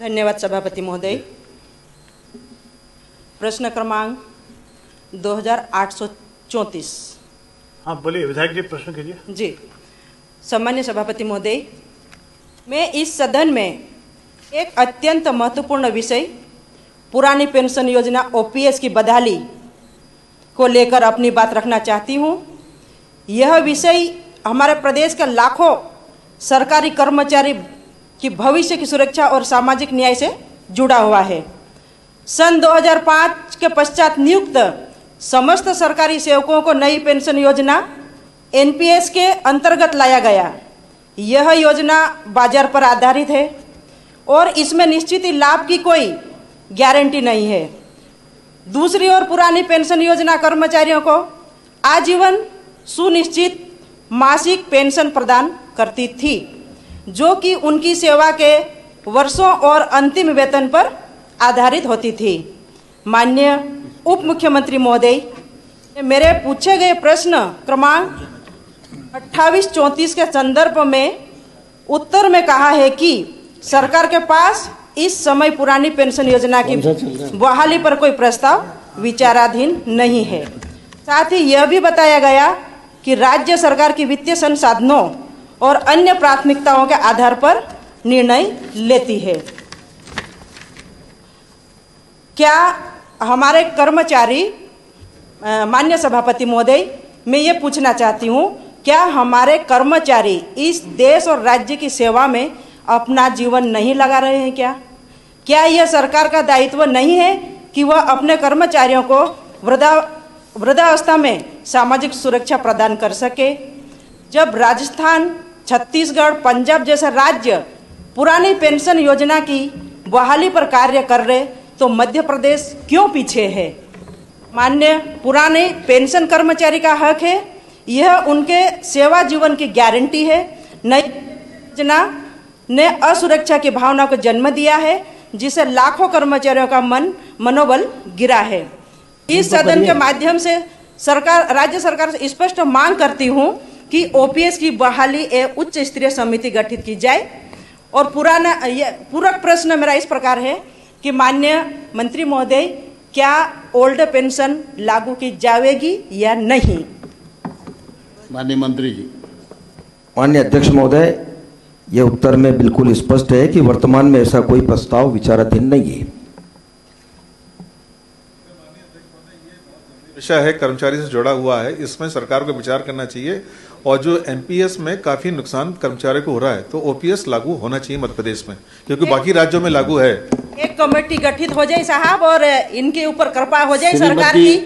धन्यवाद सभापति महोदय। प्रश्न क्रमांक 2834। हाँ बोलिए विधायक जी, प्रश्न कीजिए। जी, सम्मान्य सभापति महोदय, मैं इस सदन में एक अत्यंत महत्वपूर्ण विषय पुरानी पेंशन योजना ओपीएस की बहाली को लेकर अपनी बात रखना चाहती हूँ। यह विषय हमारे प्रदेश के लाखों सरकारी कर्मचारी की भविष्य की सुरक्षा और सामाजिक न्याय से जुड़ा हुआ है। सन 2005 के पश्चात नियुक्त समस्त सरकारी सेवकों को नई पेंशन योजना एनपीएस के अंतर्गत लाया गया। यह योजना बाजार पर आधारित है और इसमें निश्चित ही लाभ की कोई गारंटी नहीं है। दूसरी ओर पुरानी पेंशन योजना कर्मचारियों को आजीवन सुनिश्चित मासिक पेंशन प्रदान करती थी, जो कि उनकी सेवा के वर्षों और अंतिम वेतन पर आधारित होती थी। माननीय उप मुख्यमंत्री महोदय, मेरे पूछे गए प्रश्न क्रमांक 2834 के संदर्भ में उत्तर में कहा है कि सरकार के पास इस समय पुरानी पेंशन योजना की बहाली पर कोई प्रस्ताव विचाराधीन नहीं है। साथ ही यह भी बताया गया कि राज्य सरकार की वित्तीय संसाधनों और अन्य प्राथमिकताओं के आधार पर निर्णय लेती है। क्या हमारे कर्मचारी, माननीय सभापति महोदय, मैं ये पूछना चाहती हूँ, क्या हमारे कर्मचारी इस देश और राज्य की सेवा में अपना जीवन नहीं लगा रहे हैं? क्या यह सरकार का दायित्व नहीं है कि वह अपने कर्मचारियों को वृद्धावस्था में सामाजिक सुरक्षा प्रदान कर सके? जब राजस्थान, छत्तीसगढ़, पंजाब जैसे राज्य पुरानी पेंशन योजना की बहाली पर कार्य कर रहे, तो मध्य प्रदेश क्यों पीछे है? माननीय, पुराने पेंशन कर्मचारी का हक है, यह उनके सेवा जीवन की गारंटी है। नई योजना ने असुरक्षा की भावना को जन्म दिया है, जिसे लाखों कर्मचारियों का मनोबल गिरा है। इस सदन के माध्यम से राज्य सरकार से स्पष्ट मांग करती हूं कि ओपीएस की बहाली एक उच्च स्तरीय समिति गठित की जाए। और पूरक प्रश्न मेरा इस प्रकार है कि माननीय मंत्री महोदय, क्या ओल्ड पेंशन लागू की जाएगी या नहीं? माननीय मंत्री जी। माननीय अध्यक्ष महोदय, यह उत्तर में बिल्कुल स्पष्ट है कि वर्तमान में ऐसा कोई प्रस्ताव विचाराधीन नहीं है। विषय है, कर्मचारी से जुड़ा हुआ है, इसमें सरकार को विचार करना चाहिए। और जो एमपीएस में काफी नुकसान कर्मचारियों को हो रहा है, तो ओपीएस लागू होना चाहिए मध्य प्रदेश में, क्योंकि बाकी राज्यों में लागू है। एक कमेटी गठित हो जाए साहब और इनके ऊपर कृपा हो जाए सरकार की।